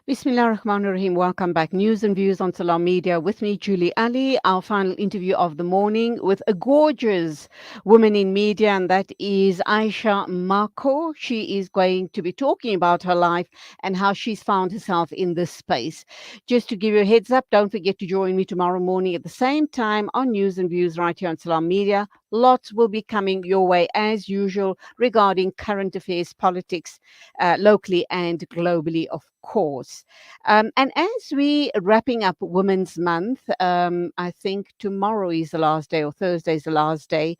Bismillah ar-Rahman ar-Rahim. Welcome back. News and views on Salam Media with me, Julie Ali. Our final interview of the morning with a gorgeous woman in media, and that is Ayesha Mmako. She is going to be talking about her life and how she's found herself in this space. Just to give you a heads up, don't forget to join me tomorrow morning at the same time on News and Views right here on Salam Media. Lots will be coming your way as usual regarding current affairs, politics, locally and globally, of course. And as we wrapping up Women's Month, I think tomorrow is the last day or Thursday is the last day.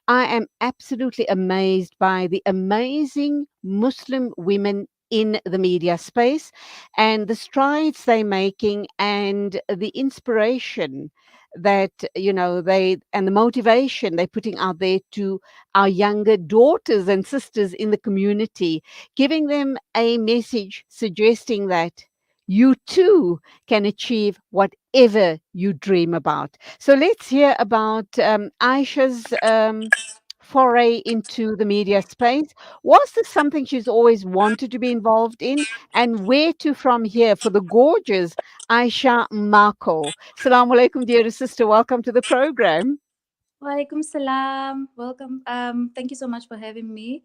I am absolutely amazed by the amazing Muslim women in the media space and the strides they're making and the inspiration that they and the motivation they're putting out there to our younger daughters and sisters in the community, giving them a message suggesting that you too can achieve whatever you dream about. So let's hear about Aisha's foray into the media space. Was this something she's always wanted to be involved in? And where to from here for the gorgeous Ayesha Mmako? Assalamu alaikum, dear sister. Welcome to the program. Walaikum salam. Welcome. Thank you so much for having me.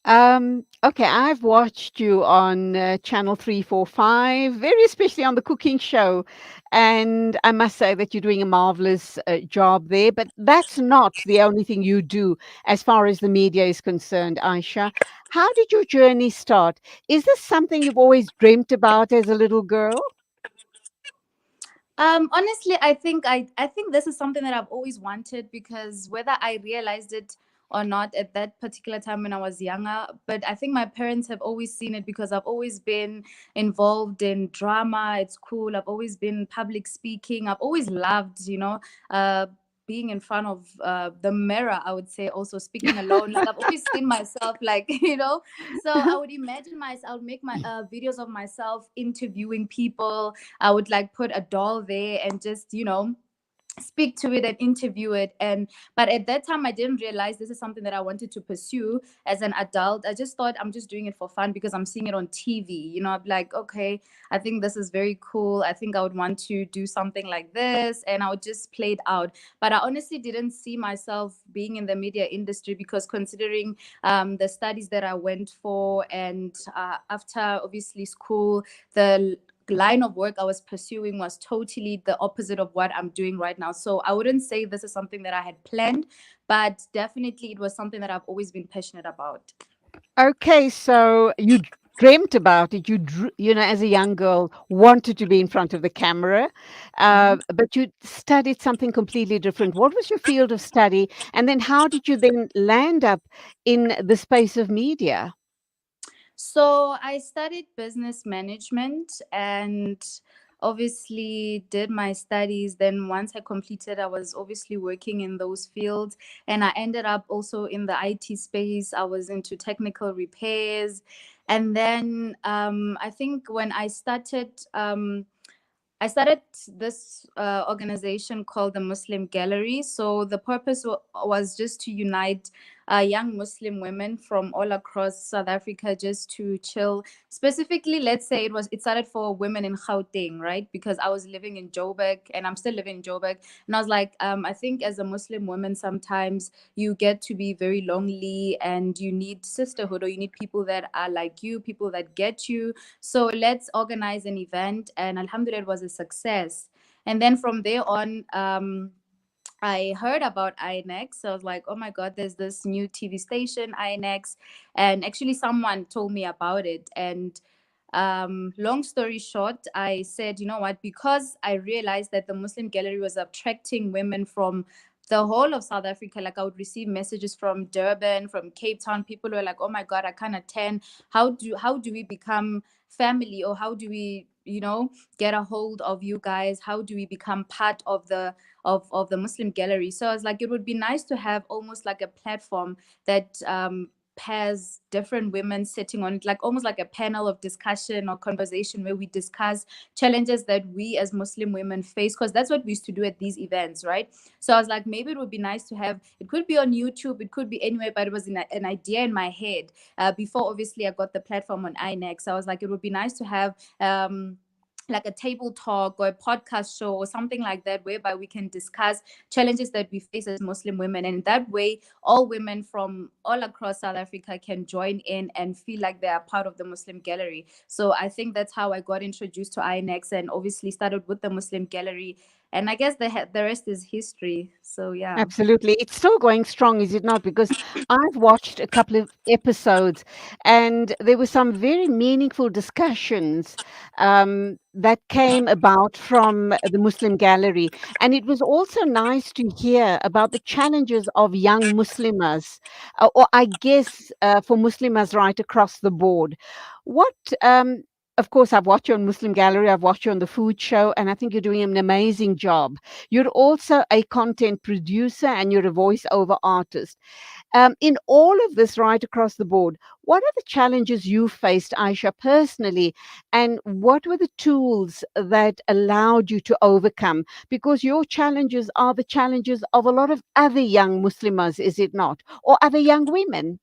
Okay, I've watched you on channel 345, very especially on the cooking show. And I must say that you're doing a marvelous job there. But that's not the only thing you do as far as the media is concerned, Aisha. How did your journey start? Is this something you've always dreamt about as a little girl? Honestly, I think this is something that I've always wanted, because whether I realized it or not at that particular time when I was younger, but I think my parents have always seen it, because I've always been involved in drama at school. I've always been public speaking. I've always loved, being in front of the mirror, I would say, also speaking alone. Like, I've always seen myself, like, so I would imagine myself, I would make my videos of myself interviewing people. I would like put a doll there and just, speak to it and interview it. And but at that time I didn't realize this is something that I wanted to pursue as an adult. I just thought I'm just doing it for fun because I'm seeing it on TV. I'm like, okay, I think this is very cool. I think I would want to do something like this, and I would just play it out. But I honestly didn't see myself being in the media industry, because considering the studies that I went for, and after obviously school, the line of work I was pursuing was totally the opposite of what I'm doing right now. So I wouldn't say this is something that I had planned, but definitely it was something that I've always been passionate about. Okay, so you dreamt about it. As a young girl, wanted to be in front of the camera, Mhm. but you studied something completely different. What was your field of study? And then how did you then land up in the space of media? So I studied business management, and obviously did my studies. Then once I completed, I was obviously working in those fields, and I ended up also in the IT space. I was into technical repairs. And then I think when I started this organization called the Muslim Gallery. So the purpose was just to unite young Muslim women from all across South Africa, just to chill. Specifically, let's say it started for women in Gauteng, right? Because I was living in Joburg, and I'm still living in Joburg, and I was like, I think as a Muslim woman, sometimes you get to be very lonely, and you need sisterhood, or you need people that are like you, people that get you. So let's organize an event, and alhamdulillah, it was a success. And then from there on, I heard about INX. So I was like, oh my God, there's this new TV station, INX. And actually, someone told me about it. And long story short, I said, you know what, because I realized that the Muslim Gallery was attracting women from the whole of South Africa. Like, I would receive messages from Durban, from Cape Town. People were like, oh my God, I can't attend. How do we become family, or how do we, get a hold of you guys? How do we become part of the Muslim Gallery? So I was like, it would be nice to have almost like a platform that pairs different women sitting on it, like almost like a panel of discussion or conversation where we discuss challenges that we as Muslim women face, because that's what we used to do at these events, right? So I was like, maybe it would be nice to have, it could be on YouTube, it could be anywhere, but it was an idea in my head before obviously I got the platform on iNext. I was like, it would be nice to have like a table talk or a podcast show or something like that, whereby we can discuss challenges that we face as Muslim women. And that way, all women from all across South Africa can join in and feel like they are part of the Muslim gallery. So I think that's how I got introduced to INEX, and obviously started with the Muslim gallery. And I guess the rest is history. So yeah. Absolutely. It's still going strong, is it not? Because I've watched a couple of episodes and there were some very meaningful discussions that came about from the Muslim gallery. And it was also nice to hear about the challenges of young Muslimas, or I guess for Muslimas right across the board. What of course, I've watched you on Muslim Gallery, I've watched you on the food show, and I think you're doing an amazing job. You're also a content producer and you're a voiceover artist. In all of this, right across the board, what are the challenges you faced, Aisha, personally? And what were the tools that allowed you to overcome? Because your challenges are the challenges of a lot of other young Muslimas, is it not? Or other young women?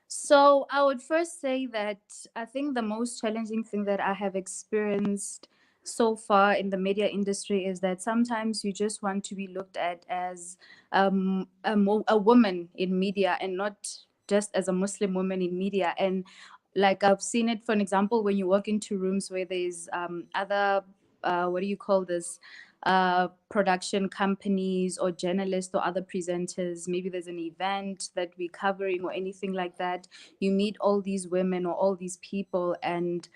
So I would first say that I think the most challenging thing that I have experienced so far in the media industry is that sometimes you just want to be looked at as a woman in media, and not just as a Muslim woman in media. And like I've seen it, for an example, when you walk into rooms where there's other, what do you call this? Production companies or journalists or other presenters. Maybe there's an event that we're covering or anything like that. You meet all these women or all these people, and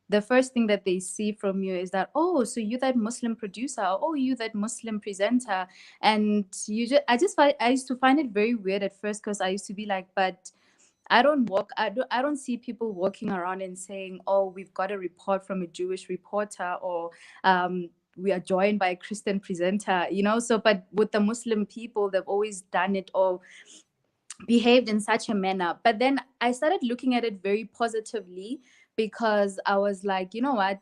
the first thing that they see from you is that, oh, so you that Muslim producer, or oh, you that Muslim presenter. And I used to find it very weird at first, because I used to be like, but I don't see people walking around and saying, oh, we've got a report from a Jewish reporter, or we are joined by a Christian presenter, so. But with the Muslim people, they've always done it, or behaved in such a manner. But then I started looking at it very positively, because I was like, you know what,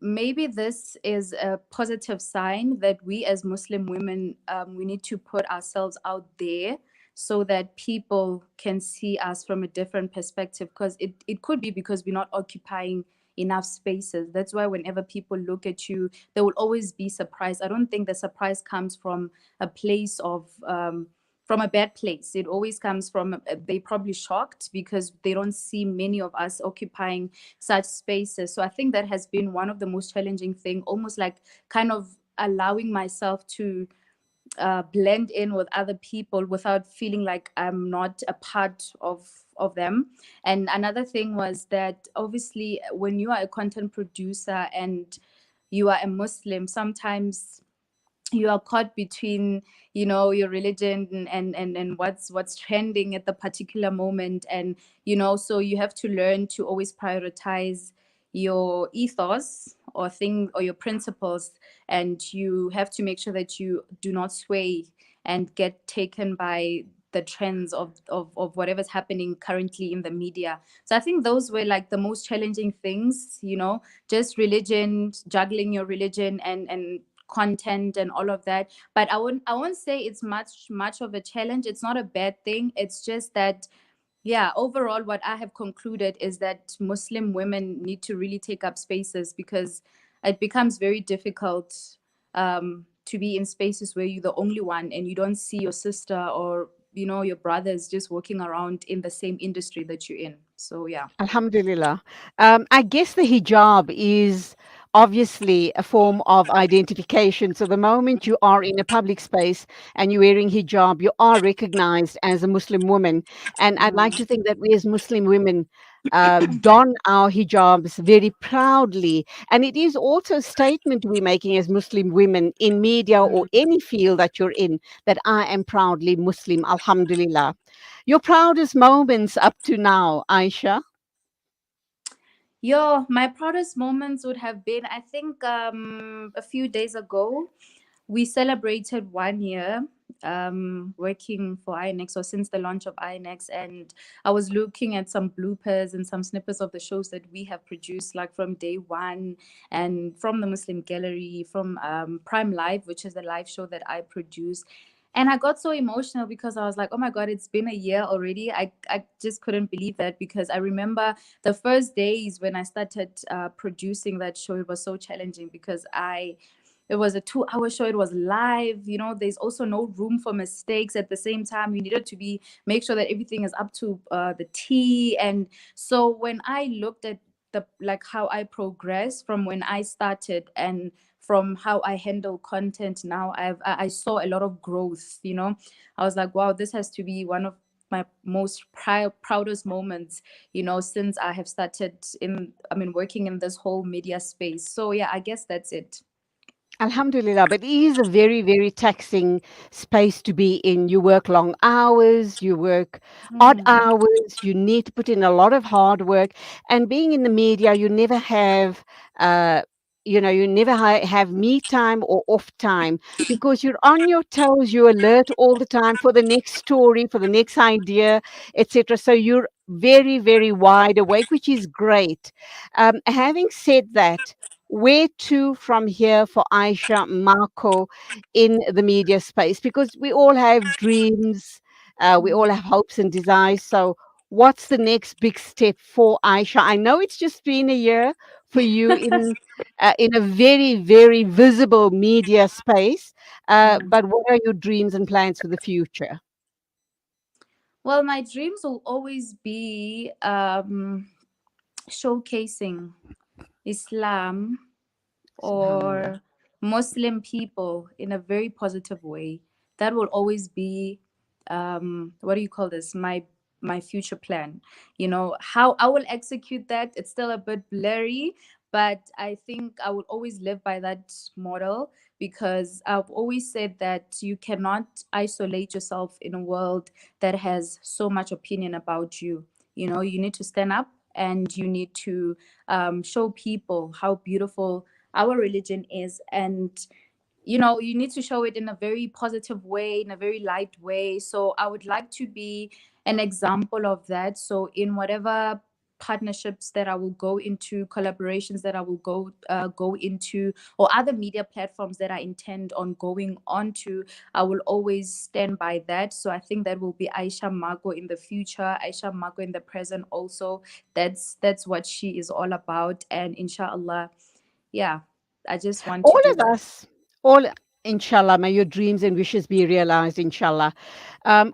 maybe this is a positive sign that we as Muslim women, we need to put ourselves out there, so that people can see us from a different perspective. Because it could be because we're not occupying enough spaces. That's why whenever people look at you, they will always be surprised. I don't think the surprise comes from a place of from a bad place. It always comes from, they probably shocked because they don't see many of us occupying such spaces. So I think that has been one of the most challenging thing, almost like kind of allowing myself to blend in with other people without feeling like I'm not a part of them. And another thing was that obviously when you are a content producer and you are a Muslim, sometimes you are caught between, your religion and what's trending at the particular moment. And so you have to learn to always prioritize your ethos or thing or your principles, and you have to make sure that you do not sway and get taken by the trends of whatever's happening currently in the media. So I think those were like the most challenging things, just religion, juggling your religion and content and all of that. But I won't say it's much of a challenge. It's not a bad thing. It's just that, yeah, overall what I have concluded is that Muslim women need to really take up spaces, because it becomes very difficult to be in spaces where you're the only one and you don't see your sister or your brothers just walking around in the same industry that you're in. So yeah. Alhamdulillah. I guess the hijab is obviously a form of identification. So the moment you are in a public space and you're wearing hijab, you are recognized as a Muslim woman. And I'd like to Mm. think that we as Muslim women don our hijabs very proudly. And it is also a statement we're making as Muslim women in media or Mm. any field that you're in, that I am proudly Muslim. Alhamdulillah. Your proudest moments up to now, Aisha? My proudest moments would have been, I think, a few days ago, we celebrated 1 year working for INX, or since the launch of INX, and I was looking at some bloopers and some snippets of the shows that we have produced, like from day one, and from the Muslim Gallery, from Prime Live, which is the live show that I produce. And I got so emotional because I was like, oh my God, it's been a year already. I just couldn't believe that, because I remember the first days when I started producing that show. It was so challenging because it was a 2 hour show. It was live. There's also no room for mistakes. At the same time, you needed to make sure that everything is up to the T. And so when I looked at the like how I progressed from when I started and from how I handle content now, I saw a lot of growth. I was like, wow, this has to be one of my most proudest moments, since I have started working in this whole media space. So yeah, I guess that's it. Alhamdulillah, but it is a very, very taxing space to be in. You work long hours, you work odd Mm, hours, you need to put in a lot of hard work. And being in the media, you never have, uh, you never have me time or off time because you're on your toes, you're alert all the time for the next story, for the next idea, etc. So you're very, very wide awake, which is great. Having said that, where to from here for Ayesha Mmako in the media space? Because we all have dreams, we all mm. have hopes and desires. So, what's the next big step for Ayesha? I know it's just been a year for you in a very, very visible media space, Mm. but what are your dreams and plans for the future? Well, my dreams will always be showcasing Islam Subhanallah. or Muslim people in a very positive way. That will always be, what do you call this? My future plan. How I will execute that. It's still a bit blurry, but I think I would always live by that model, because I've always said that you cannot isolate yourself in a world that has so much opinion about you. You need to stand up, and you need to show people how beautiful our religion is. And you need to show it in a very positive way, in a very light way. So I would like to be an example of that. So in whatever partnerships that I will go into, collaborations that I will go into, or other media platforms that I intend on going onto, I will always stand by that. So I think that will be Ayesha Mmako in the future, Ayesha Mmako in the present also. That's what she is all about. And inshallah, yeah, I just want to All do of that. us, all inshallah, may your dreams and wishes be realized, inshallah.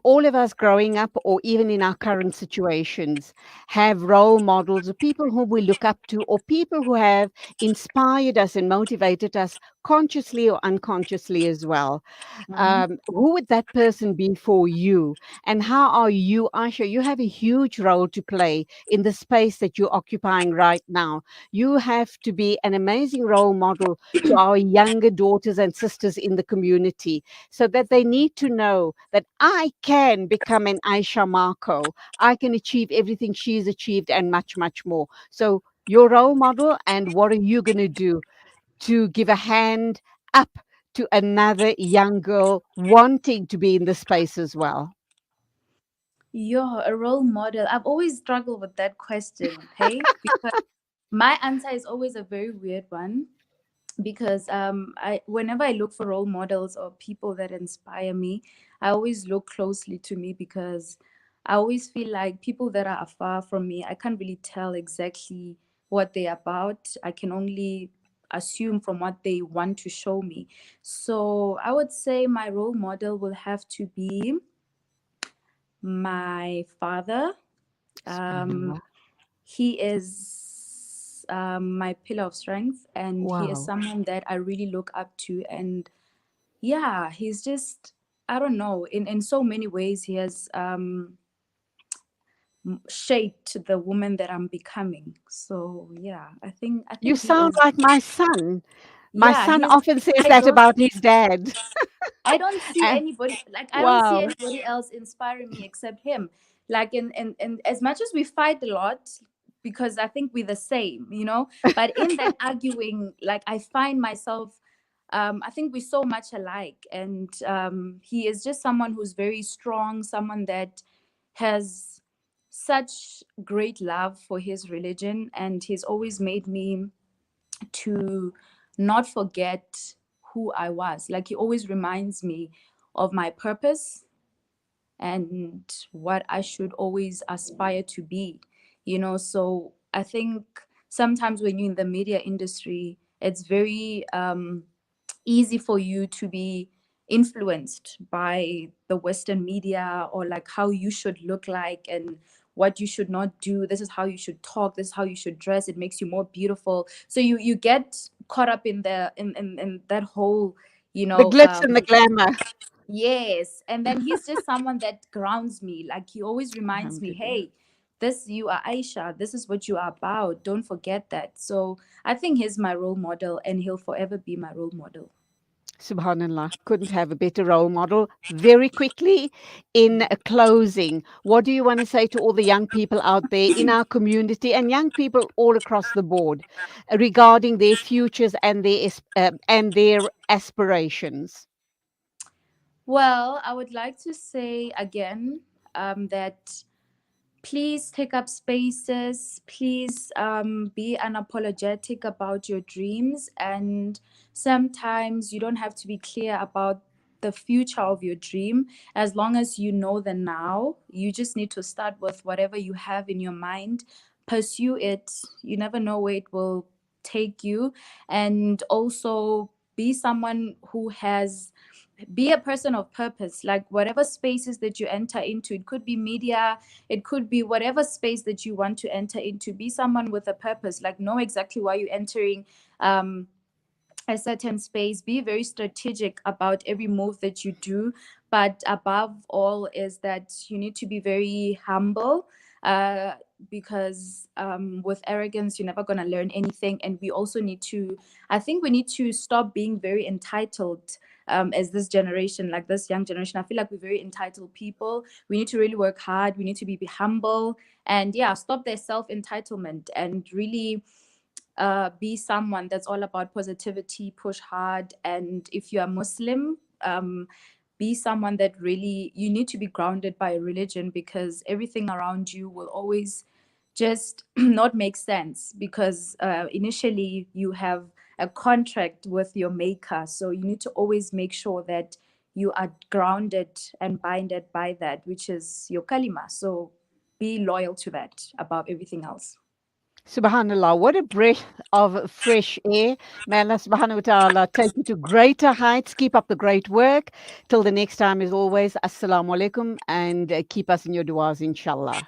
All of us growing up, or even in our current situations, have role models of people whom we look up to, or people who have inspired us and motivated us consciously or unconsciously as well. Mhm. Who would that person be for you? And how are you, Asha? You have a huge role to play in the space that you're occupying right now. You have to be an amazing role model to our younger daughters and sisters in the community so that they need to know that I can become an Aisha Marco. I can achieve everything she's achieved and much, much more. So, your role model, and what are you going to do to give a hand up to another young girl wanting to be in the space as well? You're a role model. I've always struggled with that question, hey? Because my answer is always a very weird one. Because I whenever I look for role models or people that inspire me, I always look closely to me, because I always feel like people that are far from me, I can't really tell exactly what they're about. I can only assume from what they want to show me. So I would say my role model will have to be my father. Um, Subhanallah. he is my pillar of strength, and he is Wow. someone that I really look up to. And yeah, he's just, I don't know, in so many ways he has shaped the woman that I'm becoming. So yeah, I think You he sound is. like my son. My Yeah, son he's often says my that idol. about his dad. I don't see And anybody, like I don't see wow. anybody else inspiring me except him. Like in as much as we fight a lot, because I think we're the same. But in that arguing, like I find myself I think we're so much alike. And he is just someone who's very strong, someone that has such great love for his religion. And he's always made me to not forget who I was. Like, he always reminds me of my purpose and what I should always aspire to be, you know. So I think sometimes when you're in the media industry, it's very easy for you to be influenced by the Western media, or like how you should look like and what you should not do. This is how you should talk, this is how you should dress, it makes you more beautiful. So you get caught up in in that whole, you The know, glitz and the glamour. yes. And then he's just someone that grounds me. Like, he always reminds me, Alhamdulillah. hey, this, you are Aisha, this is what you are about, don't forget that. So I think he's my role model, and he'll forever be my role model. Subhanallah, couldn't have a better role model. Very quickly, in a closing, what do you want to say to all the young people out there in our community and young people all across the board regarding their futures and their aspirations? Well, I would like to say again that please take up spaces. Please be unapologetic about your dreams. And sometimes you don't have to be clear about the future of your dream. As long as you know the now, you just need to start with whatever you have in your mind. Pursue it. You never know where it will take you. And also be someone who has, be a person of purpose. Like, whatever spaces that you enter into, it could be media, it could be whatever space that you want to enter into, be someone with a purpose. Like, know exactly why you're entering um a certain space. Be very strategic about every move that you do. But above all is that you need to be very humble, uh, because with arrogance, you're never going to learn anything. And we also need to, I think we need to stop being very entitled. As this generation, like this young generation, I feel like we're very entitled people. We need to really work hard. We need to be humble, and yeah, stop their self entitlement, and really be someone that's all about positivity, push hard. And if you are Muslim, be someone that really, you need to be grounded by a religion, because everything around you will always just not make sense, because initially you have a contract with your maker. So you need to always make sure that you are grounded and binded by that, which is your kalima. So be loyal to that above everything else. Subhanallah, what a breath of fresh air. May Allah subhanahu wa ta'ala take you to greater heights. Keep up the great work. Till the next time, as always, Assalamu alaikum, and keep us in your du'as, inshallah.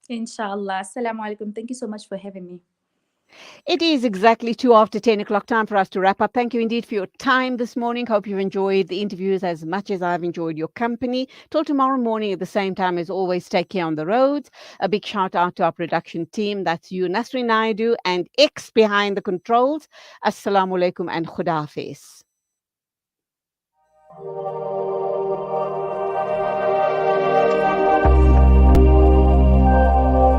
Inshallah. Assalamu alaikum. Thank you so much for having me. It is exactly 2 after 10 o'clock, time for us to wrap up. Thank you indeed for your time this morning. Hope you've enjoyed the interviews as much as I've enjoyed your company. Till tomorrow morning at the same time, as always, take care on the roads. A big shout out to our production team. That's you, Nasri Naidu, and X behind the controls. Assalamu alaikum and Khuda Hafiz.